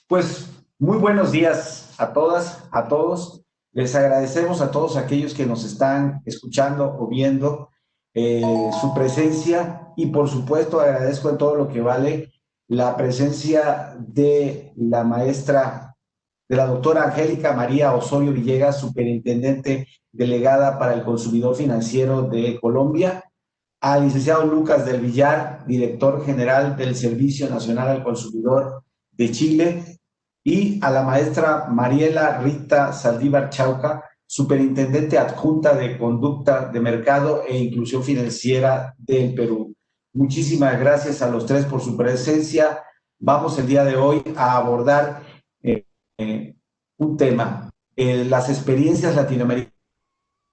Pues muy buenos días a todas, a todos. Les agradecemos a todos aquellos que nos están escuchando o viendo su presencia y por supuesto agradezco en todo lo que vale la presencia de la maestra, de la doctora Angélica María Osorio Villegas, superintendente delegada para el consumidor financiero de Colombia, al licenciado Lucas del Villar, director general del Servicio Nacional al Consumidor de Chile, y a la maestra Mariela Rita Saldívar Chauca, superintendente adjunta de Conducta de Mercado e Inclusión Financiera del Perú. Muchísimas gracias a los tres por su presencia. Vamos el día de hoy a abordar un tema, las experiencias latinoamericanas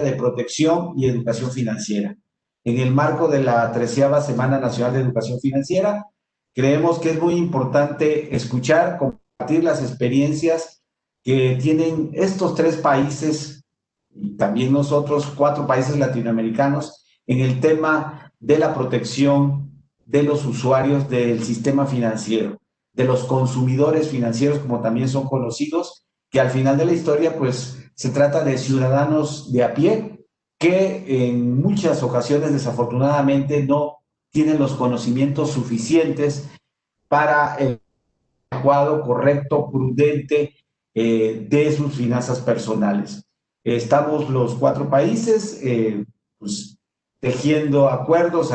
de protección y educación financiera. En el marco de la 13ª Semana Nacional de Educación Financiera, creemos que es muy importante escuchar, compartir las experiencias que tienen estos tres países y también nosotros, 4 países latinoamericanos, en el tema de la protección de los usuarios del sistema financiero, de los consumidores financieros, como también son conocidos, que al final de la historia, pues, se trata de ciudadanos de a pie que en muchas ocasiones, desafortunadamente, no tienen los conocimientos suficientes para el adecuado, correcto, prudente de sus finanzas personales. Estamos los 4 países pues, tejiendo acuerdos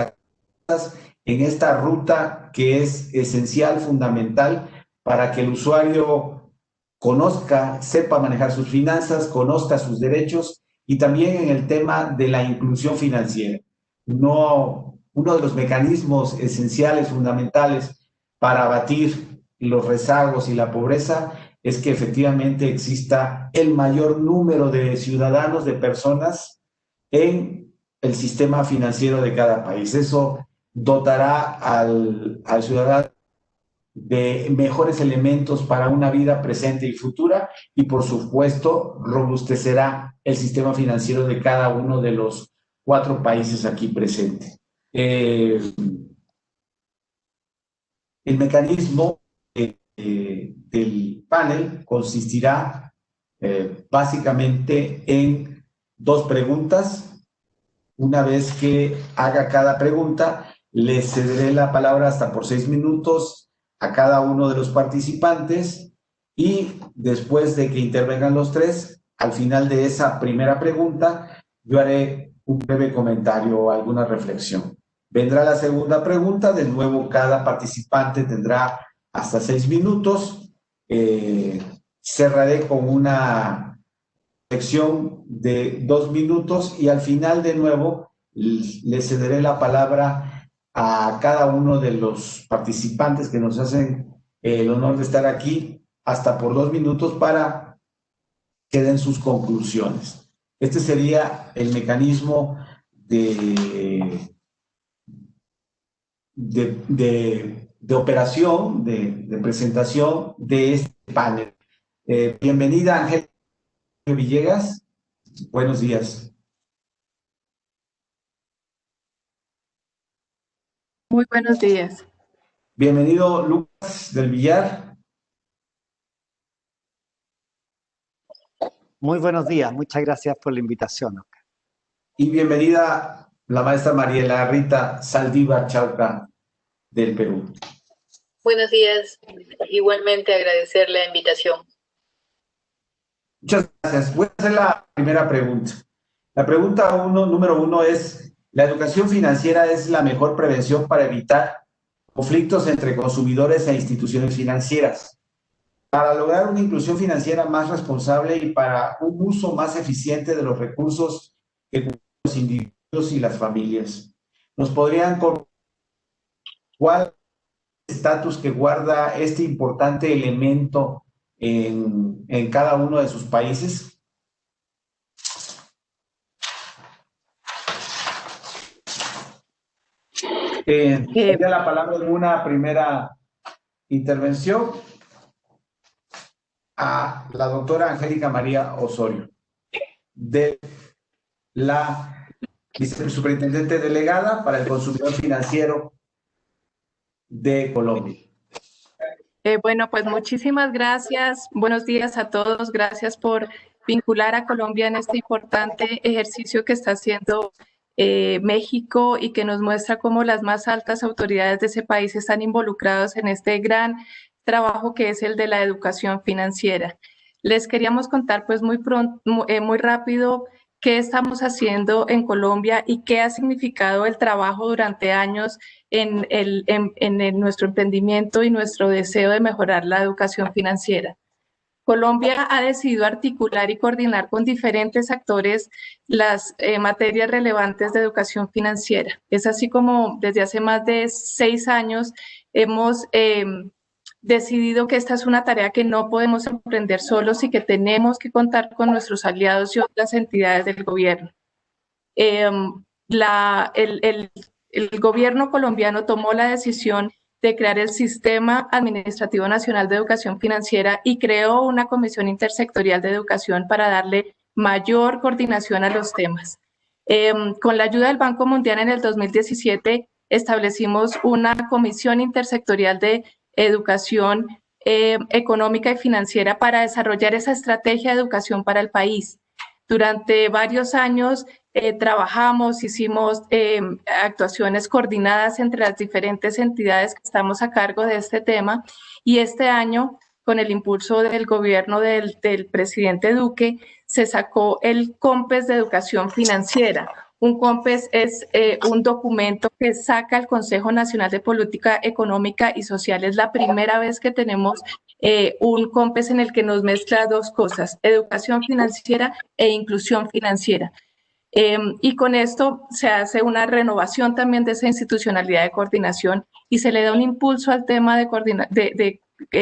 en esta ruta que es esencial, fundamental, para que el usuario conozca, sepa manejar sus finanzas, conozca sus derechos y también en el tema de la inclusión financiera. No, uno de los mecanismos esenciales, fundamentales para abatir los rezagos y la pobreza es que efectivamente exista el mayor número de ciudadanos, de personas en el sistema financiero de cada país. Eso dotará al ciudadano de mejores elementos para una vida presente y futura y por supuesto robustecerá el sistema financiero de cada uno de los 4 países aquí presentes. El mecanismo del panel consistirá básicamente en 2 preguntas. Una vez que haga cada pregunta, le cederé la palabra hasta por 6 minutos a cada uno de los participantes y después de que intervengan los 3, al final de esa primera pregunta, yo haré un breve comentario o alguna reflexión. Vendrá la segunda pregunta, de nuevo cada participante tendrá hasta 6 minutos. Cerraré con una reflexión de 2 minutos y al final de nuevo le cederé la palabra a cada uno de los participantes que nos hacen el honor de estar aquí hasta por 2 minutos para que den sus conclusiones. Este sería el mecanismo de operación, de presentación de este panel. Bienvenida, Angélica Villegas. Buenos días. Muy buenos días. Bienvenido, Lucas del Villar. Muy buenos días, muchas gracias por la invitación, Oscar. Y bienvenida la maestra Mariela Rita Saldívar Chauca del Perú. Buenos días, igualmente agradecer la invitación. Muchas gracias. Voy a hacer la primera pregunta. La pregunta número 1 es, ¿la educación financiera es la mejor prevención para evitar conflictos entre consumidores e instituciones financieras? Para lograr una inclusión financiera más responsable y para un uso más eficiente de los recursos que los individuos y las familias. ¿Nos podrían contar cuál es el estatus que guarda este importante elemento en cada uno de sus países? Tendría la palabra en una primera intervención a la doctora Angélica María Osorio, de la vicesuperintendente delegada para el consumidor financiero de Colombia. Bueno, pues muchísimas gracias. Buenos días a todos. Gracias por vincular a Colombia en este importante ejercicio que está haciendo México y que nos muestra cómo las más altas autoridades de ese país están involucrados en este gran trabajo que es el de la educación financiera. Les queríamos contar pues muy rápido qué estamos haciendo en Colombia y qué ha significado el trabajo durante años en nuestro emprendimiento y nuestro deseo de mejorar la educación financiera. Colombia ha decidido articular y coordinar con diferentes actores las materias relevantes de educación financiera. Es así como desde hace más de 6 años hemos decidido que esta es una tarea que no podemos emprender solos y que tenemos que contar con nuestros aliados y otras entidades del gobierno. El gobierno colombiano tomó la decisión de crear el Sistema Administrativo Nacional de Educación Financiera y creó una comisión intersectorial de educación para darle mayor coordinación a los temas. Con la ayuda del Banco Mundial en el 2017 establecimos una comisión intersectorial de educación económica y financiera para desarrollar esa estrategia de educación para el país. Durante varios años trabajamos, hicimos actuaciones coordinadas entre las diferentes entidades que estamos a cargo de este tema y este año, con el impulso del gobierno del presidente Duque, se sacó el COMPES de Educación Financiera. Un COMPES es un documento que saca el Consejo Nacional de Política Económica y Social. Es la primera vez que tenemos un COMPES en el que nos mezcla dos cosas, educación financiera e inclusión financiera. Y con esto se hace una renovación también de esa institucionalidad de coordinación y se le da un impulso al tema de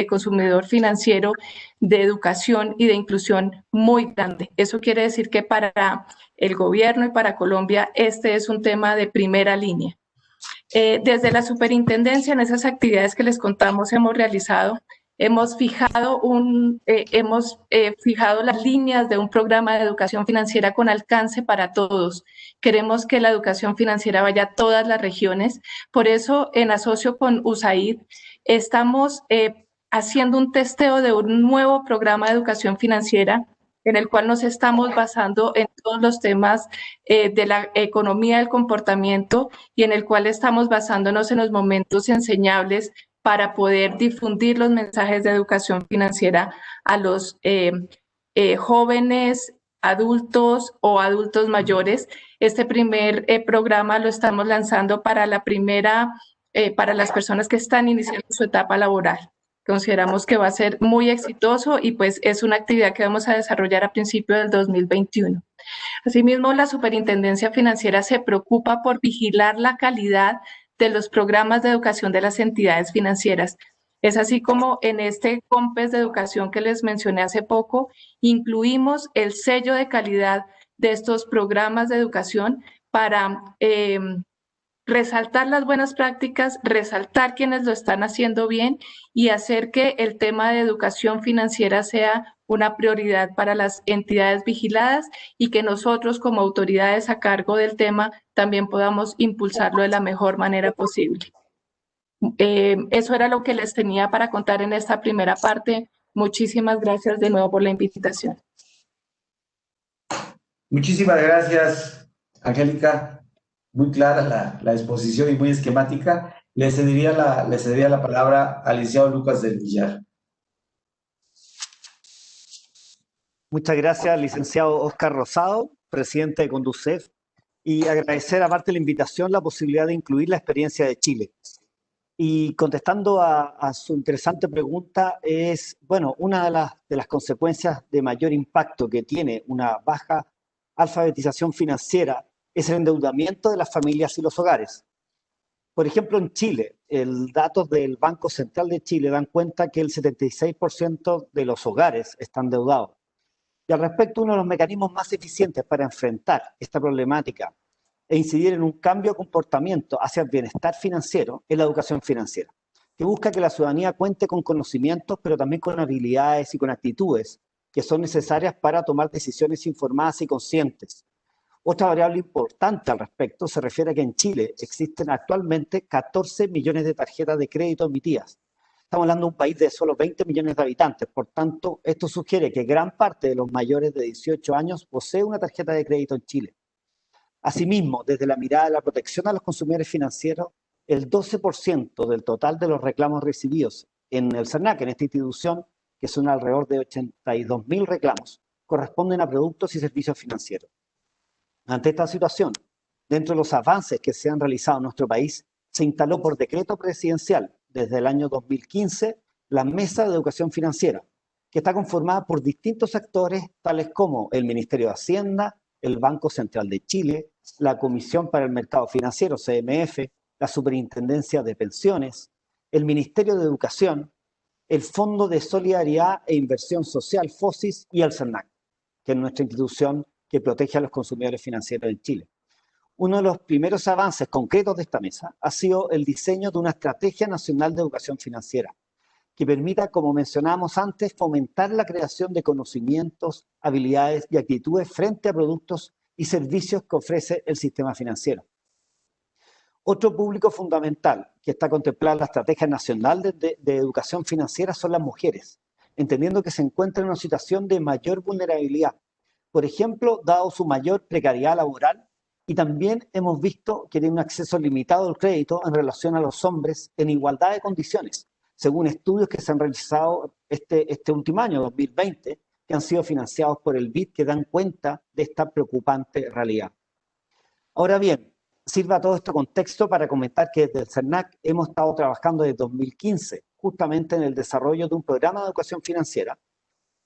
consumidor financiero, de educación y de inclusión muy grande. Eso quiere decir que para el gobierno y para Colombia este es un tema de primera línea. Desde la superintendencia, en esas actividades que les contamos, hemos realizado, hemos fijado las líneas de un programa de educación financiera con alcance para todos. Queremos que la educación financiera vaya a todas las regiones. Por eso, en asocio con USAID, estamos haciendo un testeo de un nuevo programa de educación financiera en el cual nos estamos basando en todos los temas de la economía del comportamiento y en el cual estamos basándonos en los momentos enseñables para poder difundir los mensajes de educación financiera a los jóvenes, adultos o adultos mayores. Este primer programa lo estamos lanzando para para las personas que están iniciando su etapa laboral. Consideramos que va a ser muy exitoso y pues es una actividad que vamos a desarrollar a principios del 2021. Asimismo, la Superintendencia Financiera se preocupa por vigilar la calidad de los programas de educación de las entidades financieras. Es así como en este COMPES de educación que les mencioné hace poco, incluimos el sello de calidad de estos programas de educación para resaltar las buenas prácticas, resaltar quienes lo están haciendo bien y hacer que el tema de educación financiera sea una prioridad para las entidades vigiladas y que nosotros como autoridades a cargo del tema también podamos impulsarlo de la mejor manera posible. Eso era lo que les tenía para contar en esta primera parte. Muchísimas gracias de nuevo por la invitación. Muchísimas gracias, Angélica. Muy clara la exposición y muy esquemática. Le cedería la palabra al licenciado Lucas del Villar. Muchas gracias, licenciado Oscar Rosado, presidente de Conducef, y agradecer, aparte de la invitación, la posibilidad de incluir la experiencia de Chile. Y contestando a su interesante pregunta, es, bueno, una de las consecuencias de mayor impacto que tiene una baja alfabetización financiera es el endeudamiento de las familias y los hogares. Por ejemplo, en Chile, los datos del Banco Central de Chile dan cuenta que el 76% de los hogares están endeudados. Y al respecto, uno de los mecanismos más eficientes para enfrentar esta problemática e incidir en un cambio de comportamiento hacia el bienestar financiero es la educación financiera, que busca que la ciudadanía cuente con conocimientos, pero también con habilidades y con actitudes que son necesarias para tomar decisiones informadas y conscientes. Otra variable importante al respecto se refiere a que en Chile existen actualmente 14 millones de tarjetas de crédito emitidas, Estamos hablando de un país de solo 20 millones de habitantes. Por tanto, esto sugiere que gran parte de los mayores de 18 años posee una tarjeta de crédito en Chile. Asimismo, desde la mirada de la protección a los consumidores financieros, el 12% del total de los reclamos recibidos en el CERNAC, en esta institución, que son alrededor de 82.000 reclamos, corresponden a productos y servicios financieros. Ante esta situación, dentro de los avances que se han realizado en nuestro país, se instaló por decreto presidencial desde el año 2015 la Mesa de Educación Financiera, que está conformada por distintos actores tales como el Ministerio de Hacienda, el Banco Central de Chile, la Comisión para el Mercado Financiero, CMF, la Superintendencia de Pensiones, el Ministerio de Educación, el Fondo de Solidaridad e Inversión Social, FOSIS, y el CERNAC, que es nuestra institución que protege a los consumidores financieros en Chile. Uno de los primeros avances concretos de esta mesa ha sido el diseño de una Estrategia Nacional de Educación Financiera, que permita, como mencionábamos antes, fomentar la creación de conocimientos, habilidades y actitudes frente a productos y servicios que ofrece el sistema financiero. Otro público fundamental que está contemplado en la Estrategia Nacional de Educación Financiera son las mujeres, entendiendo que se encuentran en una situación de mayor vulnerabilidad. Por ejemplo, dado su mayor precariedad laboral, y también hemos visto que tienen un acceso limitado al crédito en relación a los hombres en igualdad de condiciones, según estudios que se han realizado este último año, 2020, que han sido financiados por el BID, que dan cuenta de esta preocupante realidad. Ahora bien, sirva todo este contexto para comentar que desde el CERNAC hemos estado trabajando desde 2015, justamente en el desarrollo de un programa de educación financiera,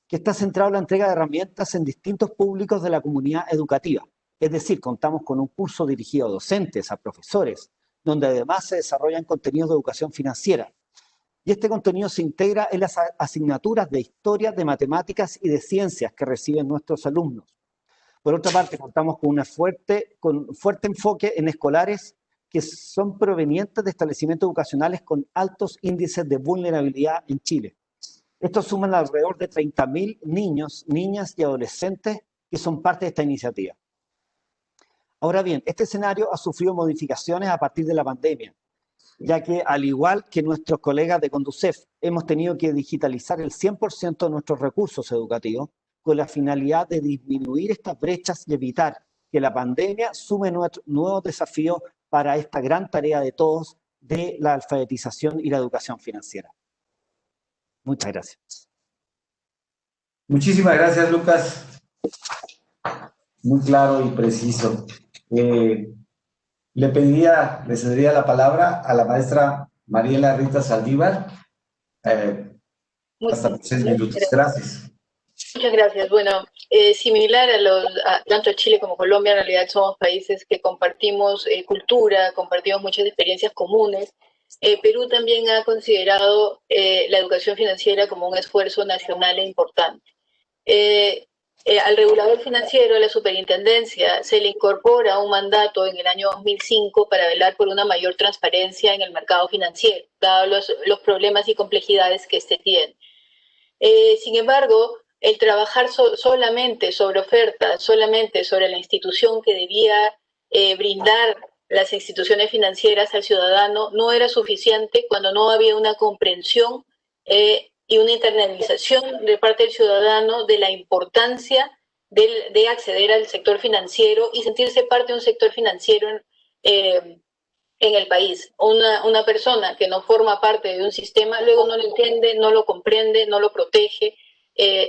que está centrado en la entrega de herramientas en distintos públicos de la comunidad educativa. Es decir, contamos con un curso dirigido a docentes, a profesores, donde además se desarrollan contenidos de educación financiera. Y este contenido se integra en las asignaturas de historia, de matemáticas y de ciencias que reciben nuestros alumnos. Por otra parte, contamos con un fuerte enfoque en escolares que son provenientes de establecimientos educacionales con altos índices de vulnerabilidad en Chile. Estos suman alrededor de 30.000 niños, niñas y adolescentes que son parte de esta iniciativa. Ahora bien, este escenario ha sufrido modificaciones a partir de la pandemia, ya que al igual que nuestros colegas de Conducef, hemos tenido que digitalizar el 100% de nuestros recursos educativos con la finalidad de disminuir estas brechas y evitar que la pandemia sume nuevos desafíos para esta gran tarea de todos de la alfabetización y la educación financiera. Muchas gracias. Muchísimas gracias, Lucas. Muy claro y preciso. Le cedería la palabra a la maestra Mariela Rita Saldívar. Hasta 6 minutos. Gracias. Muchas gracias. Bueno, similar tanto a Chile como Colombia, en realidad somos países que compartimos cultura, compartimos muchas experiencias comunes. Perú también ha considerado la educación financiera como un esfuerzo nacional e importante. Al regulador financiero, a la superintendencia, se le incorpora un mandato en el año 2005 para velar por una mayor transparencia en el mercado financiero, dados los problemas y complejidades que este tiene. Sin embargo, el trabajar solamente sobre ofertas, solamente sobre la institución que debía brindar las instituciones financieras al ciudadano, no era suficiente cuando no había una comprensión y una internalización de parte del ciudadano de la importancia de acceder al sector financiero y sentirse parte de un sector financiero en el país. Una persona que no forma parte de un sistema luego no lo entiende, no lo comprende, no lo protege,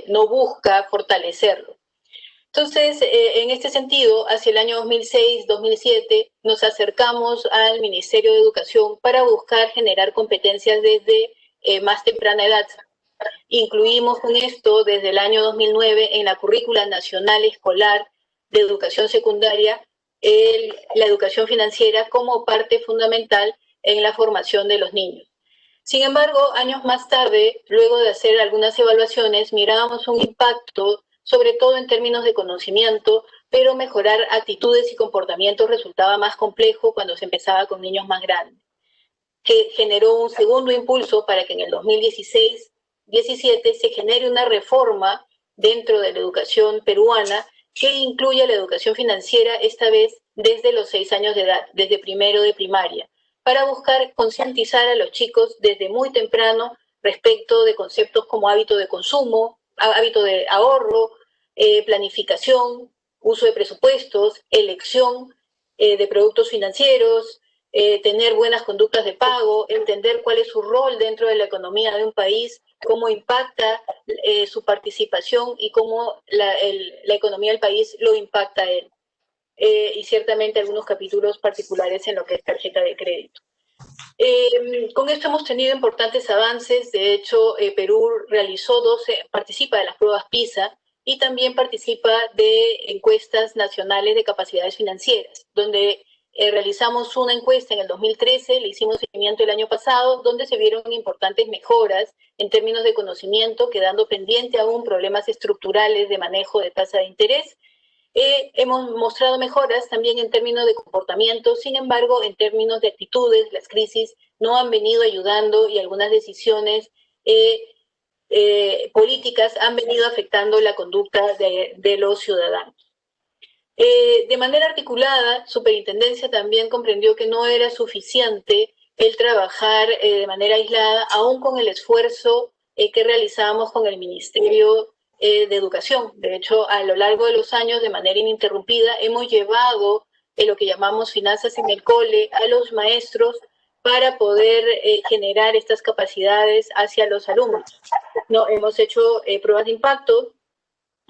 no busca fortalecerlo. Entonces, en este sentido, hacia el año 2006-2007 nos acercamos al Ministerio de Educación para buscar generar competencias desde más temprana edad. Incluimos con esto desde el año 2009 en la currícula nacional escolar de educación secundaria la educación financiera como parte fundamental en la formación de los niños. Sin embargo, años más tarde, luego de hacer algunas evaluaciones, mirábamos un impacto, sobre todo en términos de conocimiento, pero mejorar actitudes y comportamientos resultaba más complejo cuando se empezaba con niños más grandes, que generó un segundo impulso para que en el 2016-17 se genere una reforma dentro de la educación peruana que incluya la educación financiera, esta vez desde los 6 años de edad, desde primero de primaria, para buscar concientizar a los chicos desde muy temprano respecto de conceptos como hábito de consumo, hábito de ahorro, planificación, uso de presupuestos, elección de productos financieros, tener buenas conductas de pago, entender cuál es su rol dentro de la economía de un país, cómo impacta su participación y cómo la economía del país lo impacta a él. Y ciertamente algunos capítulos particulares en lo que es tarjeta de crédito. Con esto hemos tenido importantes avances. De hecho, Perú participa de las pruebas PISA y también participa de encuestas nacionales de capacidades financieras, donde realizamos una encuesta en el 2013, le hicimos seguimiento el año pasado, donde se vieron importantes mejoras en términos de conocimiento, quedando pendiente aún problemas estructurales de manejo de tasa de interés. Hemos mostrado mejoras también en términos de comportamiento, sin embargo, en términos de actitudes, las crisis no han venido ayudando y algunas decisiones políticas han venido afectando la conducta de los ciudadanos. De manera articulada, Superintendencia también comprendió que no era suficiente el trabajar de manera aislada, aún con el esfuerzo que realizábamos con el Ministerio de Educación. De hecho, a lo largo de los años, de manera ininterrumpida, hemos llevado lo que llamamos finanzas en el cole a los maestros para poder generar estas capacidades hacia los alumnos. No, hemos hecho pruebas de impacto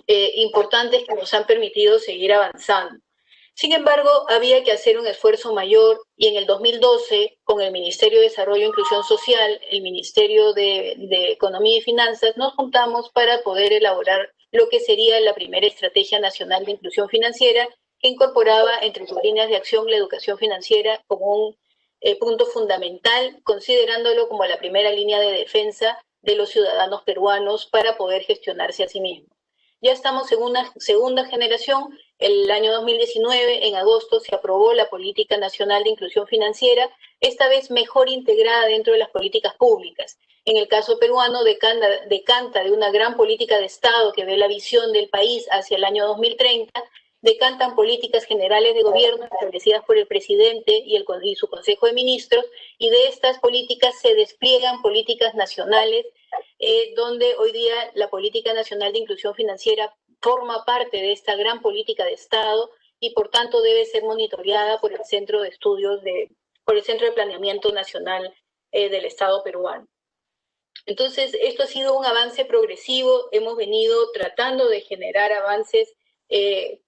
importantes que nos han permitido seguir avanzando. Sin embargo, había que hacer un esfuerzo mayor y en el 2012, con el Ministerio de Desarrollo e Inclusión Social, el Ministerio de Economía y Finanzas, nos juntamos para poder elaborar lo que sería la primera Estrategia Nacional de Inclusión Financiera, que incorporaba entre sus líneas de acción la educación financiera como un punto fundamental, considerándolo como la primera línea de defensa de los ciudadanos peruanos para poder gestionarse a sí mismos. Ya estamos en una segunda generación. El año 2019, en agosto, se aprobó la Política Nacional de Inclusión Financiera, esta vez mejor integrada dentro de las políticas públicas. En el caso peruano, decanta de una gran política de Estado que ve la visión del país hacia el año 2030, decantan políticas generales de gobierno establecidas por el presidente y su Consejo de Ministros, y de estas políticas se despliegan políticas nacionales, donde hoy día la Política Nacional de Inclusión Financiera forma parte de esta gran política de Estado y por tanto debe ser monitoreada por el Centro de Estudios por el Centro de Planeamiento Nacional del Estado peruano. Entonces, esto ha sido un avance progresivo. Hemos venido tratando de generar avances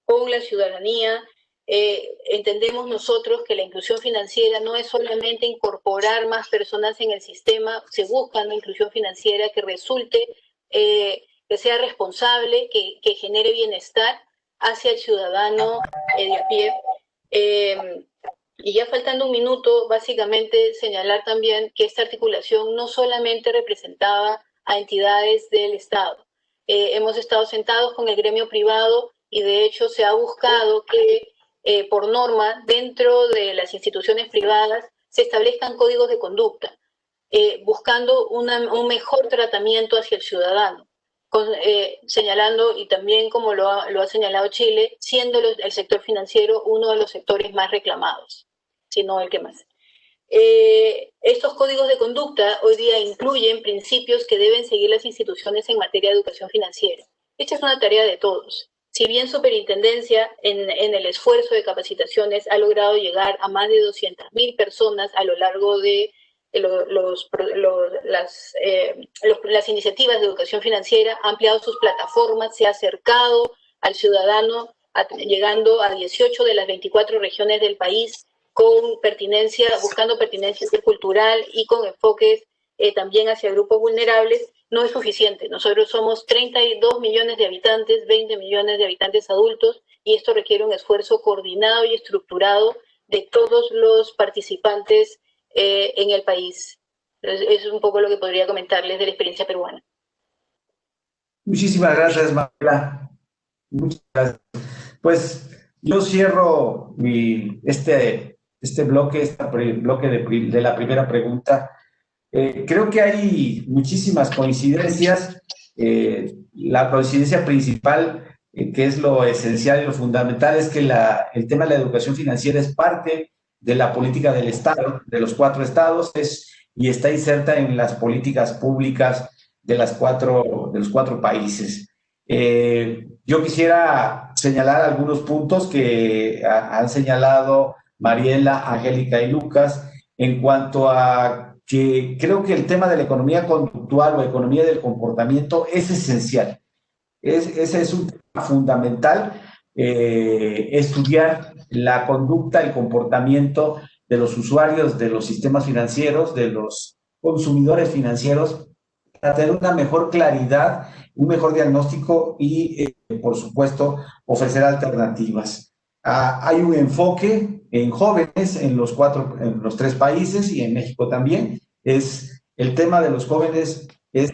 con la ciudadanía. Entendemos nosotros que la inclusión financiera no es solamente incorporar más personas en el sistema, se busca una inclusión financiera que resulte, que sea responsable, que genere bienestar hacia el ciudadano de a pie. Y ya faltando un minuto, básicamente señalar también que esta articulación no solamente representaba a entidades del Estado. Hemos estado sentados con el gremio privado y de hecho se ha buscado que por norma dentro de las instituciones privadas se establezcan códigos de conducta, buscando un mejor tratamiento hacia el ciudadano, señalando, y también como lo ha señalado Chile, siendo el sector financiero uno de los sectores más reclamados, si no el que más. Estos códigos de conducta hoy día incluyen principios que deben seguir las instituciones en materia de educación financiera. Esta es una tarea de todos. Si bien Superintendencia en el esfuerzo de capacitaciones ha logrado llegar a más de 200.000 personas a lo largo de las iniciativas de educación financiera, ha ampliado sus plataformas, se ha acercado al ciudadano, llegando a 18 de las 24 regiones del país, buscando pertinencia cultural y con enfoques también hacia grupos vulnerables. No es suficiente. Nosotros somos 32 millones de habitantes, 20 millones de habitantes adultos, y esto requiere un esfuerzo coordinado y estructurado de todos los participantes en el país. Entonces, eso es un poco lo que podría comentarles de la experiencia peruana. Muchísimas gracias, Manuela. Muchas gracias. Pues yo cierro este bloque, de la primera pregunta. Creo que hay muchísimas coincidencias. La coincidencia principal, que es lo esencial y lo fundamental, es que el tema de la educación financiera es parte de la política del Estado, de los 4 estados, es y está inserta en las políticas públicas de los cuatro países. Yo quisiera señalar algunos puntos que han señalado Mariela, Angélica y Lucas en cuanto a que creo que el tema de la economía conductual o economía del comportamiento es esencial. Ese es un tema fundamental, estudiar la conducta, el comportamiento de los usuarios de los sistemas financieros, de los consumidores financieros, para tener una mejor claridad, un mejor diagnóstico y, por supuesto, ofrecer alternativas. Hay un enfoque en jóvenes en los tres países y en México también. El tema de los jóvenes es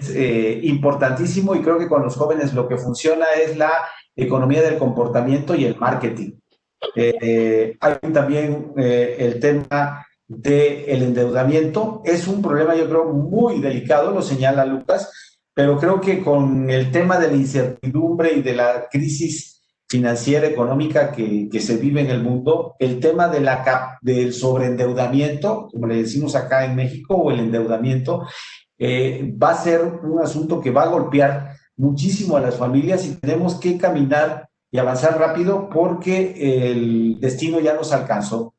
importantísimo y creo que con los jóvenes lo que funciona es la economía del comportamiento y el marketing. Hay también el tema del endeudamiento. Es un problema, yo creo, muy delicado, lo señala Lucas, pero creo que con el tema de la incertidumbre y de la crisis financiera, económica que se vive en el mundo, el tema del sobreendeudamiento, como le decimos acá en México, o el endeudamiento, va a ser un asunto que va a golpear muchísimo a las familias y tenemos que caminar y avanzar rápido porque el destino ya nos alcanzó.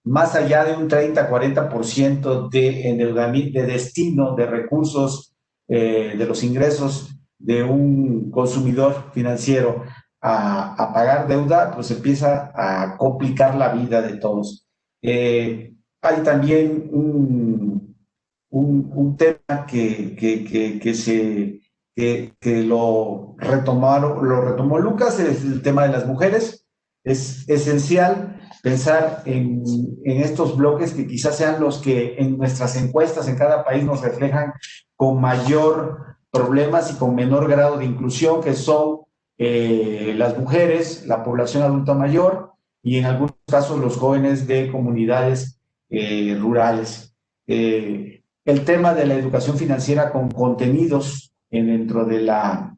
Más allá de un 30-40% de endeudamiento, de destino de recursos, de los ingresos de un consumidor financiero a pagar deuda, pues empieza a complicar la vida de todos. Hay también un tema que lo retomó Lucas, es el tema de las mujeres. Es esencial pensar en estos bloques que quizás sean los que en nuestras encuestas en cada país nos reflejan con mayor problemas y con menor grado de inclusión, que son las mujeres, la población adulta mayor y en algunos casos los jóvenes de comunidades rurales. El tema de la educación financiera con contenidos dentro de la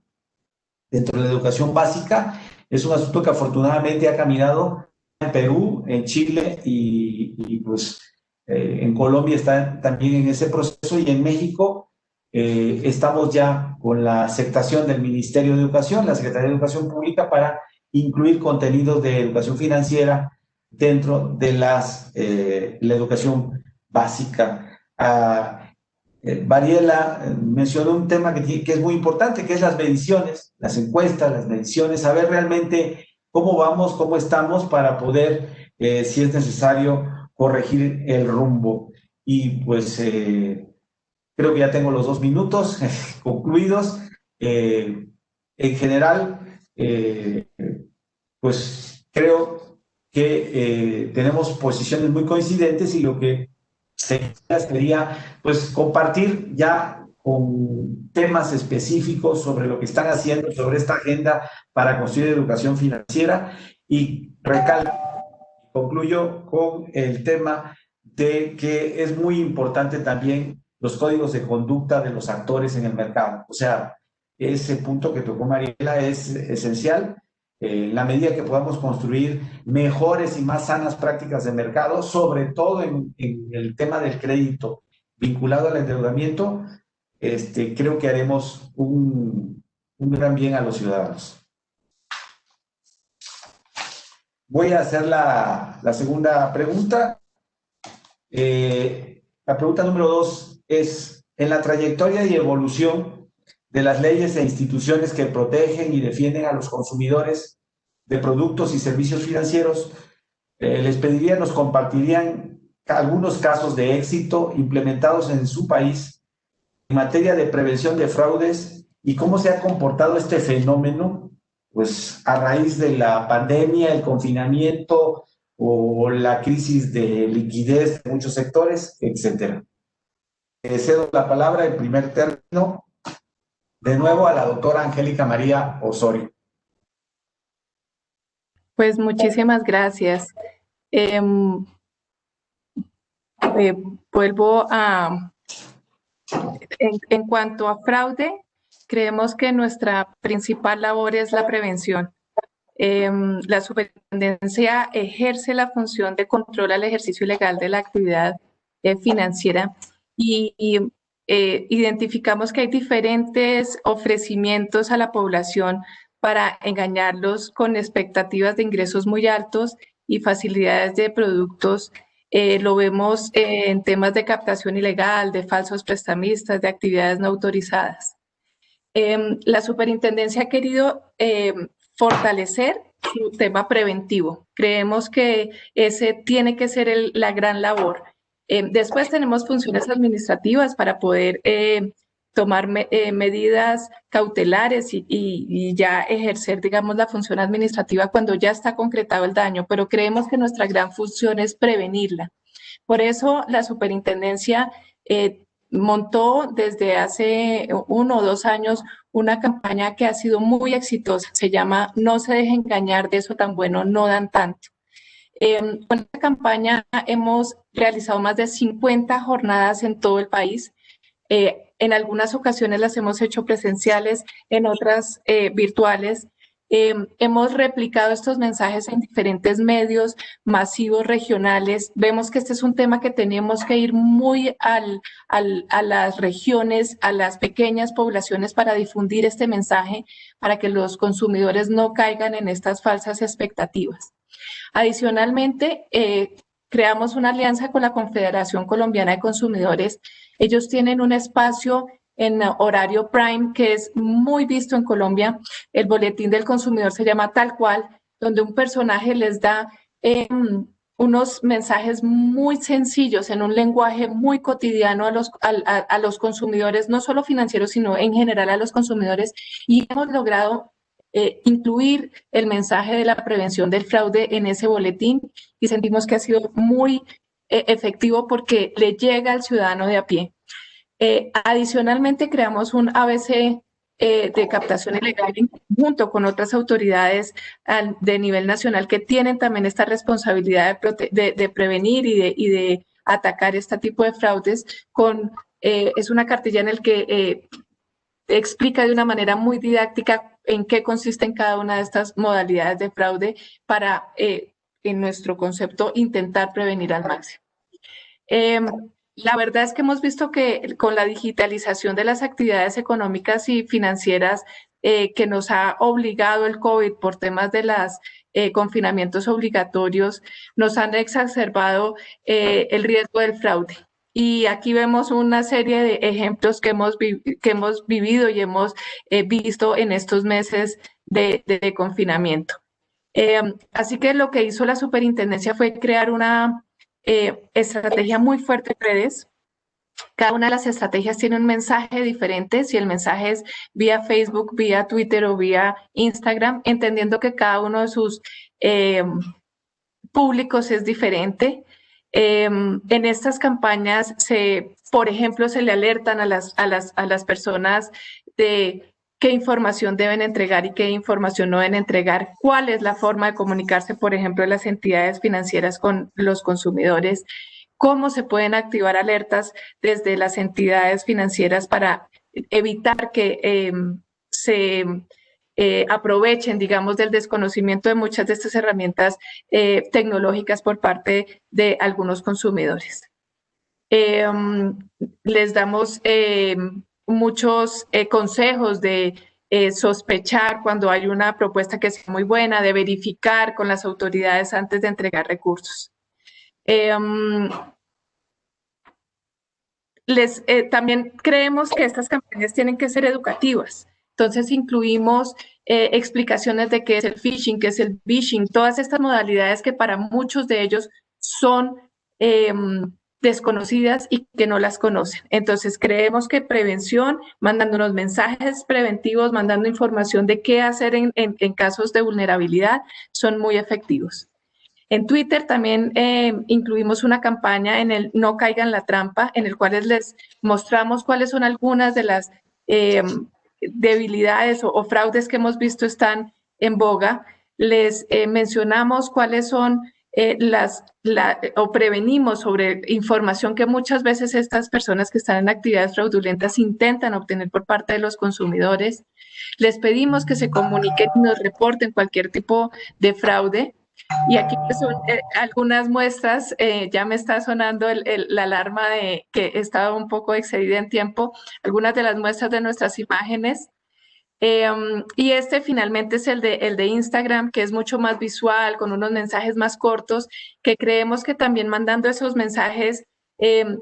educación básica es un asunto que afortunadamente ha caminado en Perú, en Chile y pues en Colombia está también en ese proceso, y en México estamos ya con la aceptación del Ministerio de Educación, la Secretaría de Educación Pública, para incluir contenidos de educación financiera dentro de la educación básica. Mariela mencionó un tema que es muy importante, que es las mediciones, las encuestas, las mediciones, saber realmente cómo vamos, cómo estamos para poder, si es necesario, corregir el rumbo. Y pues creo que ya tengo los 2 minutos concluidos. En general, pues creo que tenemos posiciones muy coincidentes y lo que sería pues compartir ya con temas específicos sobre lo que están haciendo, sobre esta agenda para construir educación financiera, y concluyo con el tema de que es muy importante también los códigos de conducta de los actores en el mercado. O sea, ese punto que tocó Mariela es esencial. En la medida que podamos construir mejores y más sanas prácticas de mercado, sobre todo en el tema del crédito vinculado al endeudamiento, creo que haremos un gran bien a los ciudadanos. Voy a hacer la segunda pregunta. La pregunta número 2 es: en la trayectoria y evolución de las leyes e instituciones que protegen y defienden a los consumidores de productos y servicios financieros, les pediría nos compartirían algunos casos de éxito implementados en su país en materia de prevención de fraudes y cómo se ha comportado este fenómeno, pues a raíz de la pandemia, el confinamiento o la crisis de liquidez de muchos sectores, etcétera. Cedo la palabra en primer término de nuevo a la doctora Angélica María Osorio. Pues muchísimas gracias. Vuelvo a... En cuanto a fraude, creemos que nuestra principal labor es la prevención. La superintendencia ejerce la función de control al ejercicio ilegal de la actividad financiera y identificamos que hay diferentes ofrecimientos a la población para engañarlos con expectativas de ingresos muy altos y facilidades de productos. Lo vemos en temas de captación ilegal, de falsos prestamistas, de actividades no autorizadas. La superintendencia ha querido fortalecer su tema preventivo. Creemos que ese tiene que ser la gran labor. Después tenemos funciones administrativas para poder tomar medidas cautelares y ya ejercer, digamos, la función administrativa cuando ya está concretado el daño, pero creemos que nuestra gran función es prevenirla. Por eso la superintendencia montó desde hace 1 o 2 años una campaña que ha sido muy exitosa. Se llama No se deje engañar, de eso tan bueno no dan tanto. Con esta campaña hemos realizado más de 50 jornadas en todo el país. En algunas ocasiones las hemos hecho presenciales, en otras virtuales. Hemos replicado estos mensajes en diferentes medios masivos regionales. Vemos que este es un tema que tenemos que ir muy a las regiones, a las pequeñas poblaciones para difundir este mensaje, para que los consumidores no caigan en estas falsas expectativas. Adicionalmente, creamos una alianza con la Confederación Colombiana de Consumidores. Ellos tienen un espacio en horario prime que es muy visto en Colombia. El boletín del consumidor se llama Tal Cual, donde un personaje les da unos mensajes muy sencillos en un lenguaje muy cotidiano a los consumidores, no solo financieros, sino en general a los consumidores, y hemos logrado incluir el mensaje de la prevención del fraude en ese boletín y sentimos que ha sido muy efectivo porque le llega al ciudadano de a pie. Adicionalmente, creamos un ABC de captación ilegal junto con otras autoridades de nivel nacional que tienen también esta responsabilidad de prevenir y de atacar este tipo de fraudes. Es una cartilla en la que explica de una manera muy didáctica en qué consisten cada una de estas modalidades de fraude para, en nuestro concepto, intentar prevenir al máximo. La verdad es que hemos visto que con la digitalización de las actividades económicas y financieras que nos ha obligado el COVID por temas de los confinamientos obligatorios, nos han exacerbado el riesgo del fraude. Y aquí vemos una serie de ejemplos que hemos vivido y hemos visto en estos meses de confinamiento. Así que lo que hizo la superintendencia fue crear una estrategia muy fuerte en redes. Cada una de las estrategias tiene un mensaje diferente, si el mensaje es vía Facebook, vía Twitter o vía Instagram, entendiendo que cada uno de sus públicos es diferente. En estas campañas, por ejemplo, se le alertan a las personas de qué información deben entregar y qué información no deben entregar, cuál es la forma de comunicarse, por ejemplo, de las entidades financieras con los consumidores, cómo se pueden activar alertas desde las entidades financieras para evitar que se aprovechen, digamos, del desconocimiento de muchas de estas herramientas tecnológicas por parte de algunos consumidores. Les damos muchos consejos de sospechar cuando hay una propuesta que sea muy buena, de verificar con las autoridades antes de entregar recursos. También creemos que estas campañas tienen que ser educativas. Entonces incluimos explicaciones de qué es el phishing, qué es el vishing, todas estas modalidades que para muchos de ellos son desconocidas y que no las conocen. Entonces creemos que prevención, mandando unos mensajes preventivos, mandando información de qué hacer en casos de vulnerabilidad, son muy efectivos. En Twitter también incluimos una campaña en el No Caigan en la Trampa, en el cual les mostramos cuáles son algunas de las debilidades o fraudes que hemos visto están en boga. Les mencionamos cuáles son o prevenimos sobre información que muchas veces estas personas que están en actividades fraudulentas intentan obtener por parte de los consumidores. Les pedimos que se comuniquen y nos reporten cualquier tipo de fraude. Y aquí son algunas muestras, ya me está sonando la alarma de que estaba un poco excedida en tiempo, algunas de las muestras de nuestras imágenes. Y este finalmente es el de Instagram, que es mucho más visual, con unos mensajes más cortos, que creemos que también mandando esos mensajes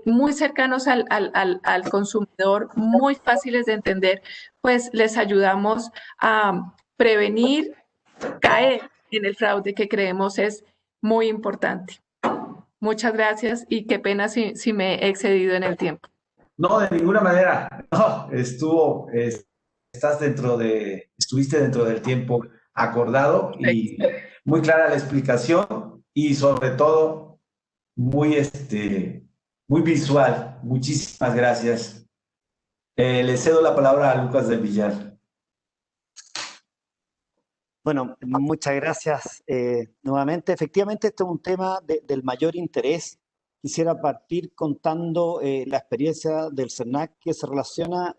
muy cercanos al consumidor, muy fáciles de entender, pues les ayudamos a prevenir caer en el fraude, que creemos es muy importante. Muchas gracias y qué pena si me he excedido en el tiempo. No, de ninguna manera. No, estuviste dentro del tiempo acordado y muy clara la explicación y sobre todo muy, muy visual. Muchísimas gracias. Le cedo la palabra a Lucas del Villar. Bueno, muchas gracias nuevamente. Efectivamente, este es un tema del mayor interés. Quisiera partir contando la experiencia del CERNAC que se relaciona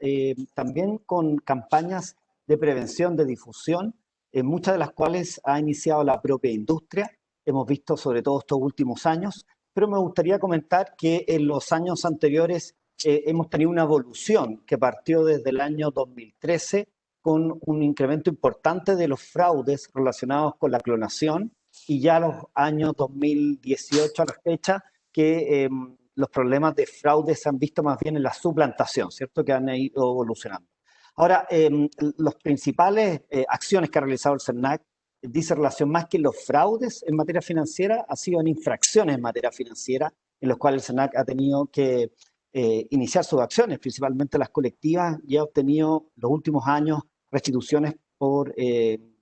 también con campañas de prevención, de difusión, muchas de las cuales ha iniciado la propia industria. Hemos visto sobre todo estos últimos años, pero me gustaría comentar que en los años anteriores hemos tenido una evolución que partió desde el año 2013 con un incremento importante de los fraudes relacionados con la clonación y ya los años 2018 a la fecha que los problemas de fraude se han visto más bien en la suplantación, ¿cierto? Que han ido evolucionando. Ahora, las principales acciones que ha realizado el CERNAC dice relación más que los fraudes en materia financiera, ha sido en infracciones en materia financiera, en los cuales el CERNAC ha tenido que iniciar sus acciones, principalmente las colectivas, y ha obtenido los últimos años restituciones por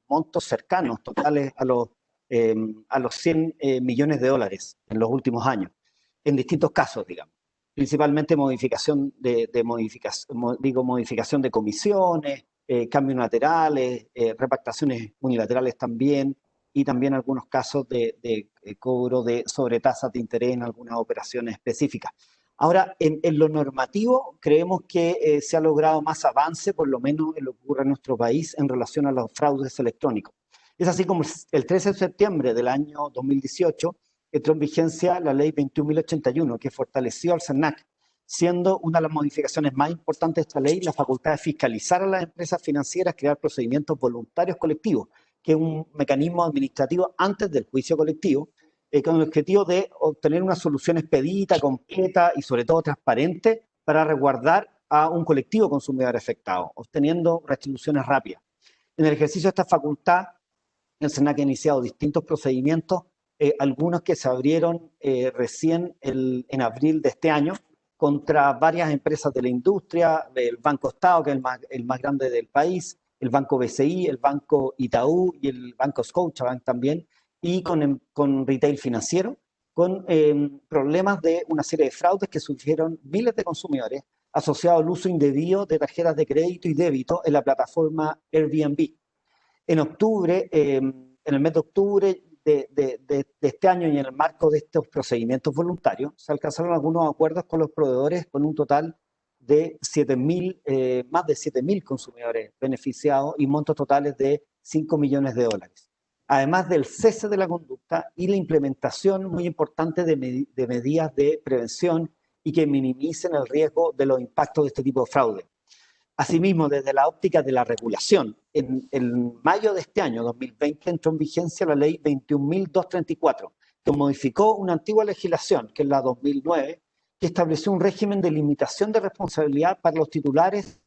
montos cercanos, totales a los 100 millones de dólares en los últimos años, en distintos casos, digamos. Principalmente modificación modificación de comisiones, cambios laterales, repactaciones unilaterales también, y también algunos casos de cobro de sobretasas de interés en algunas operaciones específicas. Ahora, en lo normativo, creemos que se ha logrado más avance, por lo menos en lo que ocurre en nuestro país, en relación a los fraudes electrónicos. Es así como el 13 de septiembre del año 2018 entró en vigencia la ley 21.081, que fortaleció al CERNAC, siendo una de las modificaciones más importantes de esta ley la facultad de fiscalizar a las empresas financieras, crear procedimientos voluntarios colectivos, que es un mecanismo administrativo antes del juicio colectivo, con el objetivo de obtener una solución expedita, completa y sobre todo transparente para resguardar a un colectivo consumidor afectado, obteniendo restituciones rápidas. En el ejercicio de esta facultad, el CERNAC ha iniciado distintos procedimientos, algunos que se abrieron recién en abril de este año, contra varias empresas de la industria, el Banco Estado, que es el más grande del país, el Banco BCI, el Banco Itaú y el Banco Scotiabank también, y con retail financiero, con problemas de una serie de fraudes que sufrieron miles de consumidores asociados al uso indebido de tarjetas de crédito y débito en la plataforma Airbnb. En octubre, en el mes de octubre de este año y en el marco de estos procedimientos voluntarios, se alcanzaron algunos acuerdos con los proveedores con un total de más de 7.000 consumidores beneficiados y montos totales de 5 millones de dólares. Además del cese de la conducta y la implementación muy importante de medidas de prevención y que minimicen el riesgo de los impactos de este tipo de fraude. Asimismo, desde la óptica de la regulación, en mayo de este año, 2020, entró en vigencia la ley 21.234, que modificó una antigua legislación, que es la 2009, que estableció un régimen de limitación de responsabilidad para los titulares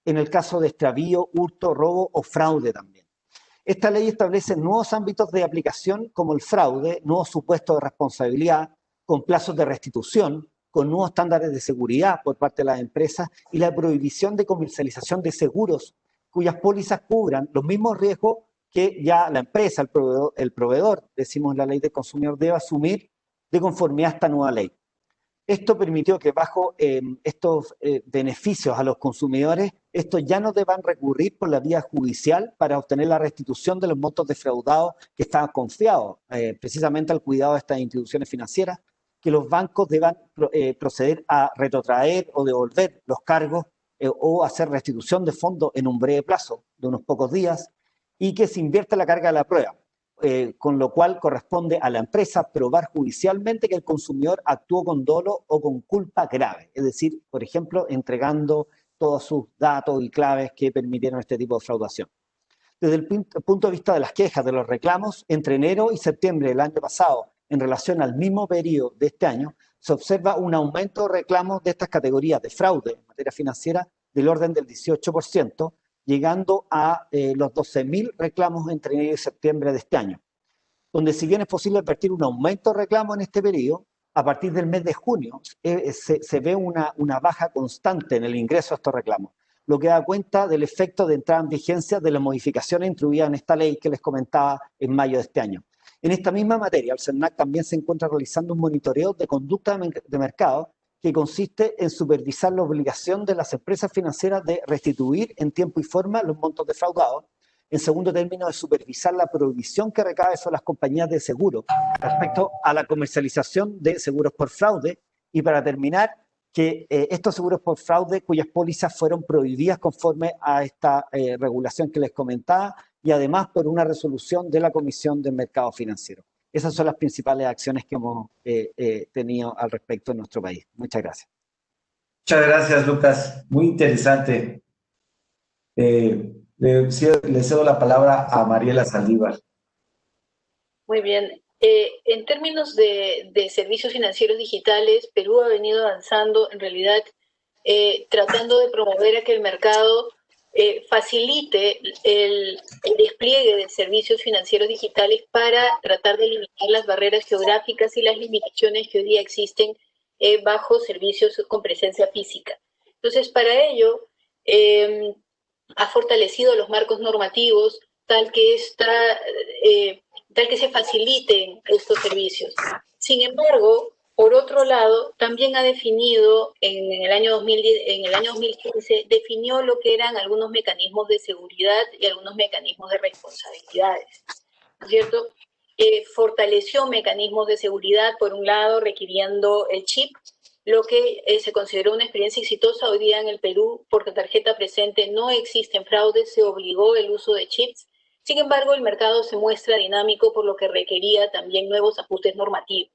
en el caso de extravío, hurto, robo o fraude también. Esta ley establece nuevos ámbitos de aplicación como el fraude, nuevos supuestos de responsabilidad, con plazos de restitución, con nuevos estándares de seguridad por parte de las empresas y la prohibición de comercialización de seguros cuyas pólizas cubran los mismos riesgos que ya la empresa, el proveedor, decimos en la ley del consumidor, debe asumir de conformidad a esta nueva ley. Esto permitió que bajo estos beneficios a los consumidores, estos ya no deban recurrir por la vía judicial para obtener la restitución de los montos defraudados que estaban confiados precisamente al cuidado de estas instituciones financieras, que los bancos deban proceder a retrotraer o devolver los cargos o hacer restitución de fondos en un breve plazo de unos pocos días y que se invierta la carga de la prueba, con lo cual corresponde a la empresa probar judicialmente que el consumidor actuó con dolo o con culpa grave, es decir, por ejemplo, entregando todos sus datos y claves que permitieron este tipo de fraudación. Desde el punto de vista de las quejas, de los reclamos, entre enero y septiembre del año pasado, en relación al mismo periodo de este año, se observa un aumento de reclamos de estas categorías de fraude en materia financiera del orden del 18%, llegando a los 12.000 reclamos entre enero y septiembre de este año, donde si bien es posible advertir un aumento de reclamos en este periodo, a partir del mes de junio se ve una baja constante en el ingreso a estos reclamos, lo que da cuenta del efecto de entrada en vigencia de las modificaciones introducidas en esta ley que les comentaba en mayo de este año. En esta misma materia, el CERNAC también se encuentra realizando un monitoreo de conducta de mercado que consiste en supervisar la obligación de las empresas financieras de restituir en tiempo y forma los montos defraudados. En segundo término, de supervisar la provisión que recae sobre las compañías de seguro respecto a la comercialización de seguros por fraude. Y para terminar, que estos seguros por fraude cuyas pólizas fueron prohibidas conforme a esta regulación que les comentaba y además por una resolución de la Comisión del Mercado Financiero. Esas son las principales acciones que hemos tenido al respecto en nuestro país. Muchas gracias. Muchas gracias, Lucas. Muy interesante. Le cedo la palabra a Mariela Saldívar. Muy bien. En términos de servicios financieros digitales, Perú ha venido avanzando, en realidad, tratando de promover a que el mercado facilite el despliegue de servicios financieros digitales para tratar de eliminar las barreras geográficas y las limitaciones que hoy día existen bajo servicios con presencia física. Entonces, para ello, ha fortalecido los marcos normativos tal que se faciliten estos servicios. Sin embargo, por otro lado, también ha definido en el año 2015, definió lo que eran algunos mecanismos de seguridad y algunos mecanismos de responsabilidades, ¿no es cierto? Fortaleció mecanismos de seguridad, por un lado, requiriendo el chip, lo que se consideró una experiencia exitosa hoy día en el Perú, porque tarjeta presente no existen fraudes, se obligó el uso de chips. Sin embargo, el mercado se muestra dinámico, por lo que requería también nuevos ajustes normativos.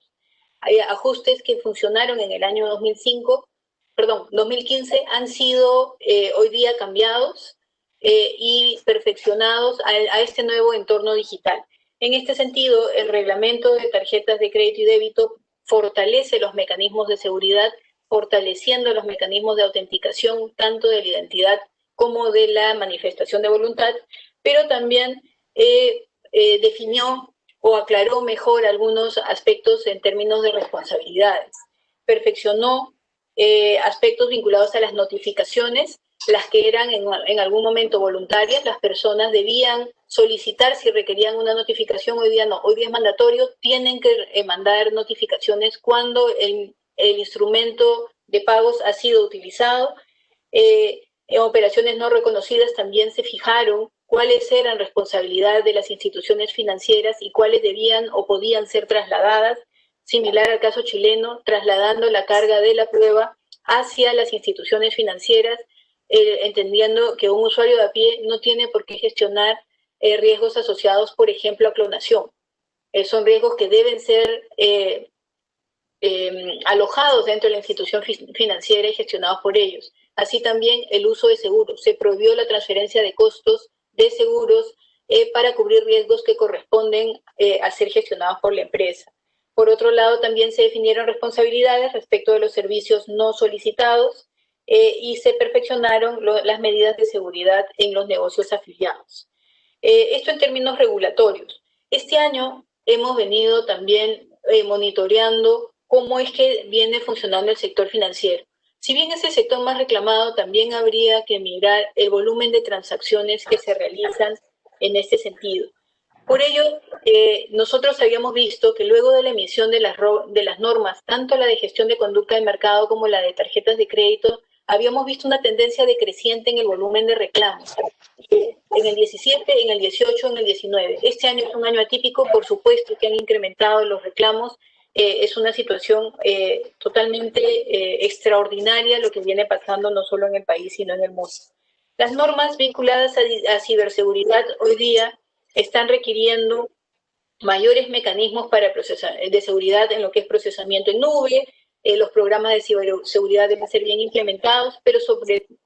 Hay ajustes que funcionaron en el año 2015, han sido hoy día cambiados y perfeccionados a este nuevo entorno digital. En este sentido, el reglamento de tarjetas de crédito y débito fortalece los mecanismos de seguridad, fortaleciendo los mecanismos de autenticación, tanto de la identidad como de la manifestación de voluntad, pero también definió o aclaró mejor algunos aspectos en términos de responsabilidades. Perfeccionó aspectos vinculados a las notificaciones, las que eran en algún momento voluntarias, las personas debían solicitar si requerían una notificación, hoy día no, hoy día es mandatorio, tienen que mandar notificaciones cuando el instrumento de pagos ha sido utilizado. En operaciones no reconocidas también se fijaron cuáles eran responsabilidad de las instituciones financieras y cuáles debían o podían ser trasladadas, similar al caso chileno, trasladando la carga de la prueba hacia las instituciones financieras, entendiendo que un usuario de a pie no tiene por qué gestionar riesgos asociados, por ejemplo, a clonación. Son riesgos que deben ser alojados dentro de la institución financiera y gestionados por ellos. Así también el uso de seguros. Se prohibió la transferencia de costos de seguros para cubrir riesgos que corresponden a ser gestionados por la empresa. Por otro lado, también se definieron responsabilidades respecto de los servicios no solicitados y se perfeccionaron las medidas de seguridad en los negocios afiliados. Esto en términos regulatorios. Este año hemos venido también monitoreando cómo es que viene funcionando el sector financiero. Si bien es el sector más reclamado, también habría que mirar el volumen de transacciones que se realizan en este sentido. Por ello, nosotros habíamos visto que luego de la emisión de las normas, tanto la de gestión de conducta de mercado como la de tarjetas de crédito, habíamos visto una tendencia decreciente en el volumen de reclamos. En el 17, en el 18, en el 19. Este año es un año atípico, por supuesto que han incrementado los reclamos es una situación totalmente extraordinaria lo que viene pasando no solo en el país, sino en el mundo. Las normas vinculadas a ciberseguridad hoy día están requiriendo mayores mecanismos para de seguridad en lo que es procesamiento en nube. Los programas de ciberseguridad deben ser bien implementados, pero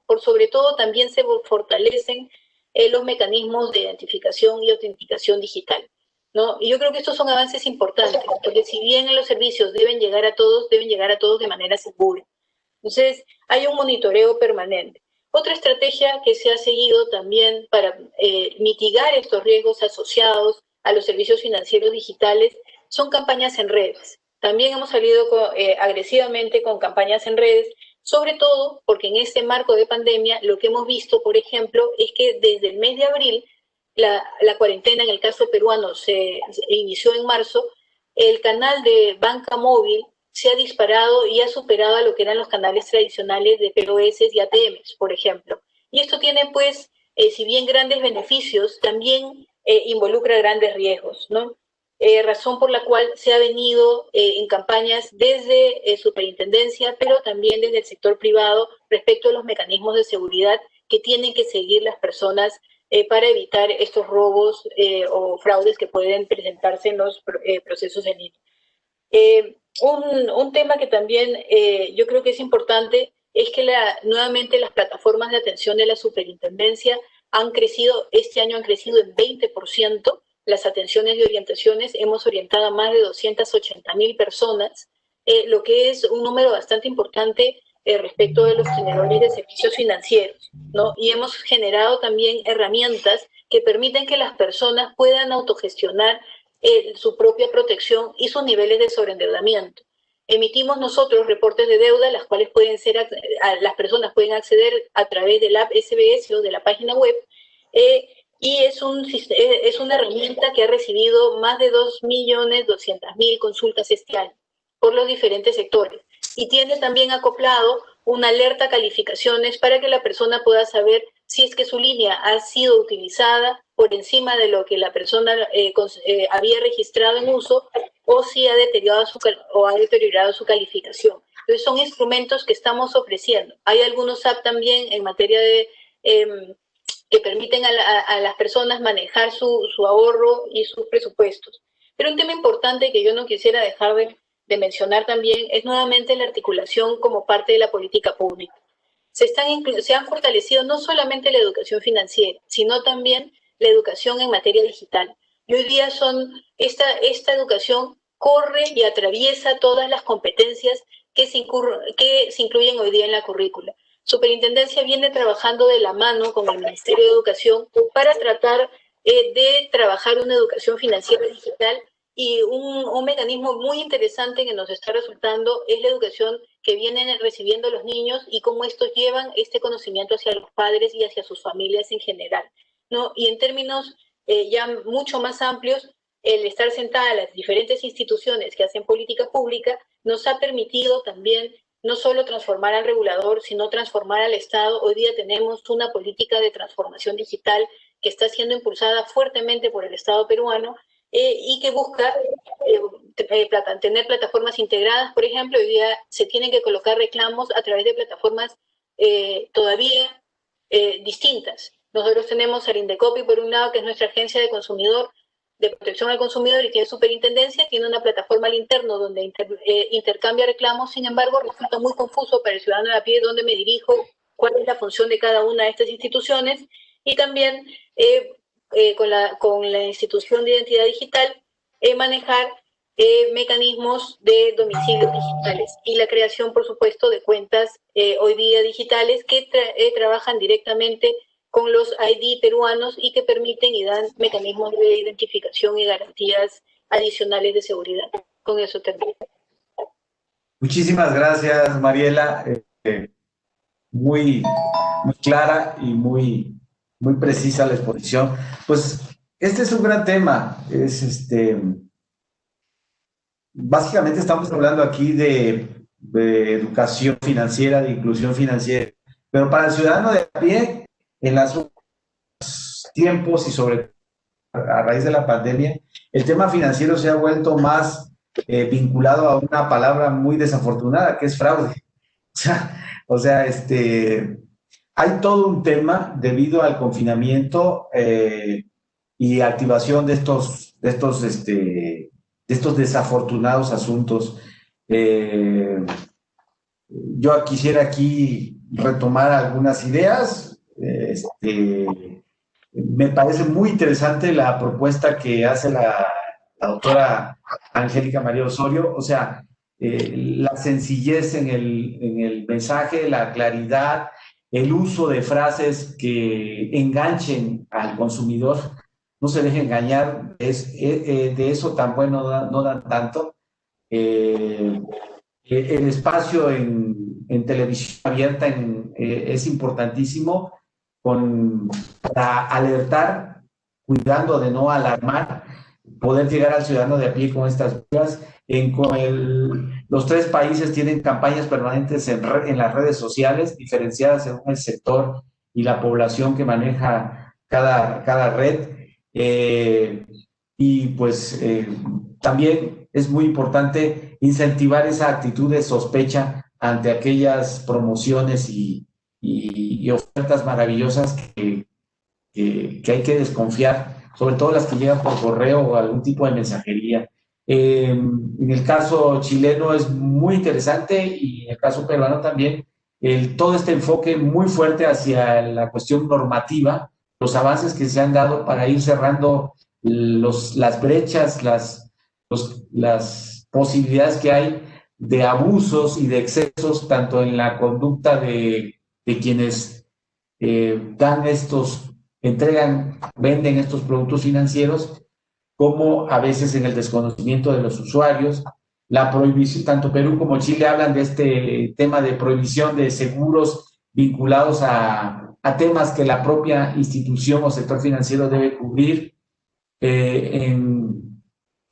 por sobre todo también se fortalecen los mecanismos de identificación y autenticación digital, ¿no? Y yo creo que estos son avances importantes, porque si bien los servicios deben llegar a todos de manera segura. Entonces, hay un monitoreo permanente. Otra estrategia que se ha seguido también para mitigar estos riesgos asociados a los servicios financieros digitales son campañas en redes. También hemos salido agresivamente con campañas en redes, sobre todo porque en este marco de pandemia lo que hemos visto, por ejemplo, es que desde el mes de abril, la cuarentena en el caso peruano se inició en marzo, el canal de banca móvil se ha disparado y ha superado a lo que eran los canales tradicionales de POS y ATMs, por ejemplo. Y esto tiene, pues, si bien grandes beneficios, también involucra grandes riesgos, ¿no? Razón por la cual se ha venido en campañas desde superintendencia, pero también desde el sector privado respecto a los mecanismos de seguridad que tienen que seguir las personas para evitar estos robos o fraudes que pueden presentarse en los procesos en línea. Un tema que también yo creo que es importante es que nuevamente las plataformas de atención de la superintendencia han crecido, este año han crecido en 20%, las atenciones de orientaciones, hemos orientado a más de 280.000 personas, lo que es un número bastante importante respecto de los generadores de servicios financieros, ¿no? Y hemos generado también herramientas que permiten que las personas puedan autogestionar su propia protección y sus niveles de sobreendeudamiento. Emitimos nosotros reportes de deuda, las cuales las personas pueden acceder a través del app SBS o de la página web, y es una herramienta que ha recibido más de 2.200.000 consultas este año por los diferentes sectores. Y tiene también acoplado una alerta a calificaciones para que la persona pueda saber si es que su línea ha sido utilizada por encima de lo que la persona había registrado en uso o si ha deteriorado su calificación. Entonces son instrumentos que estamos ofreciendo. Hay algunos apps también en materia de que permiten a las personas manejar su ahorro y sus presupuestos. Pero un tema importante que yo no quisiera dejar de mencionar también es nuevamente la articulación como parte de la política pública. Se han fortalecido no solamente la educación financiera, sino también la educación en materia digital. Y hoy día esta educación corre y atraviesa todas las competencias que se incluyen hoy día en la currícula. Superintendencia viene trabajando de la mano con el Ministerio de Educación para tratar de trabajar una educación financiera digital, y un mecanismo muy interesante que nos está resultando es la educación que vienen recibiendo los niños y cómo estos llevan este conocimiento hacia los padres y hacia sus familias en general, ¿no? Y en términos ya mucho más amplios, el estar sentada en las diferentes instituciones que hacen política pública nos ha permitido también no solo transformar al regulador, sino transformar al Estado. Hoy día tenemos una política de transformación digital que está siendo impulsada fuertemente por el Estado peruano, y que busca tener plataformas integradas. Por ejemplo, hoy día se tienen que colocar reclamos a través de plataformas todavía distintas. Nosotros tenemos al Indecopi, por un lado, que es nuestra agencia de protección al consumidor, y tiene superintendencia, tiene una plataforma al interno donde intercambia reclamos. Sin embargo, resulta muy confuso para el ciudadano de a pie dónde me dirijo, cuál es la función de cada una de estas instituciones, y también con la institución de identidad digital, manejar mecanismos de domicilios digitales y la creación, por supuesto, de cuentas hoy día digitales que trabajan directamente con los ID peruanos y que permiten y dan mecanismos de identificación y garantías adicionales de seguridad. Con eso termino. Muchísimas gracias, Mariela. Muy clara y muy precisa la exposición. Pues este es un gran tema. Básicamente estamos hablando aquí de educación financiera, de inclusión financiera, pero para el ciudadano de a pie, en los tiempos y sobre a raíz de la pandemia, el tema financiero se ha vuelto más vinculado a una palabra muy desafortunada, que es fraude. O sea, hay todo un tema debido al confinamiento y activación de estos desafortunados asuntos. Yo quisiera aquí retomar algunas ideas. Me parece muy interesante la propuesta que hace la doctora Angélica María Osorio, o sea, la sencillez en el mensaje, la claridad, el uso de frases que enganchen al consumidor, no se deje engañar, de eso tan bueno no dan tanto. El espacio en televisión abierta es importantísimo para alertar, cuidando de no alarmar, poder llegar al ciudadano de a pie con estas cosas. Los 3 países tienen campañas permanentes en las redes sociales, diferenciadas según el sector y la población que maneja cada red. Y pues también es muy importante incentivar esa actitud de sospecha ante aquellas promociones y ofertas maravillosas que hay que desconfiar, sobre todo las que llegan por correo o algún tipo de mensajería. En el caso chileno es muy interesante, y en el caso peruano también, todo este enfoque muy fuerte hacia la cuestión normativa, los avances que se han dado para ir cerrando las brechas, las posibilidades que hay de abusos y de excesos, tanto en la conducta de quienes venden estos productos financieros, como a veces en el desconocimiento de los usuarios. La prohibición, tanto Perú como Chile hablan de este tema de prohibición de seguros vinculados a temas que la propia institución o sector financiero debe cubrir. En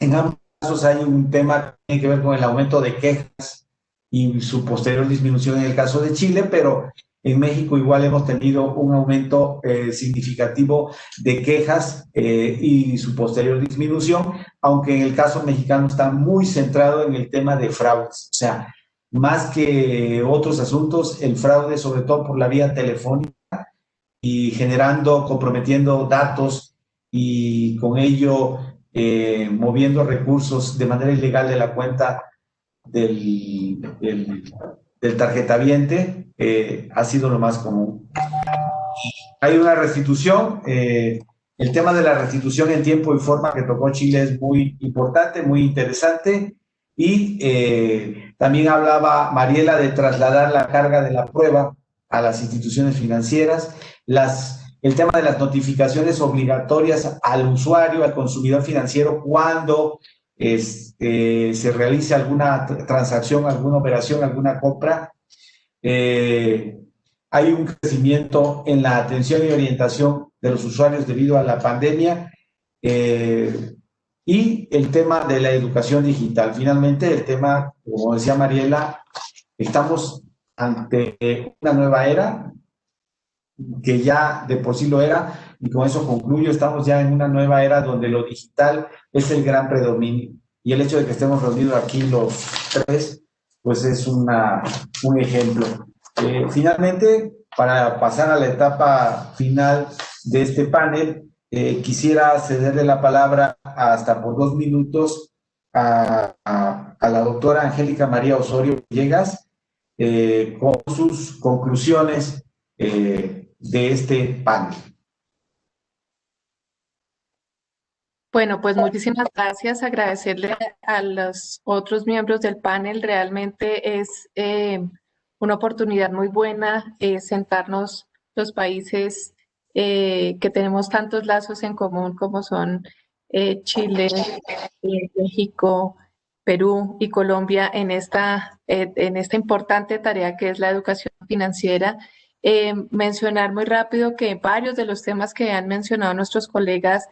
ambos casos hay un tema que tiene que ver con el aumento de quejas y su posterior disminución en el caso de Chile, pero en México igual hemos tenido un aumento significativo de quejas y su posterior disminución, aunque en el caso mexicano está muy centrado en el tema de fraudes. O sea, más que otros asuntos, el fraude, sobre todo por la vía telefónica y comprometiendo datos y con ello moviendo recursos de manera ilegal de la cuenta del tarjetaviente, ha sido lo más común. Hay una restitución. El tema de la restitución en tiempo y forma que tocó Chile es muy importante, muy interesante. Y también hablaba Mariela de trasladar la carga de la prueba a las instituciones financieras. El tema de las notificaciones obligatorias al usuario, al consumidor financiero, cuando se realice alguna transacción, alguna operación, alguna compra. Hay un crecimiento en la atención y orientación de los usuarios debido a la pandemia, y el tema de la educación digital. Finalmente, el tema, como decía Mariela, estamos ante una nueva era, que ya de por sí lo era, y con eso concluyo. Estamos ya en una nueva era donde lo digital es el gran predominio, y el hecho de que estemos reunidos aquí los 3, pues es un ejemplo. Finalmente, para pasar a la etapa final de este panel, quisiera cederle la palabra hasta por 2 minutos a la doctora Angélica María Osorio Villegas, con sus conclusiones de este panel. Bueno, pues muchísimas gracias. Agradecerle a los otros miembros del panel. Realmente es una oportunidad muy buena sentarnos los países que tenemos tantos lazos en común, como son Chile, México, Perú y Colombia, en esta importante tarea que es la educación financiera. Mencionar muy rápido que varios de los temas que han mencionado nuestros colegas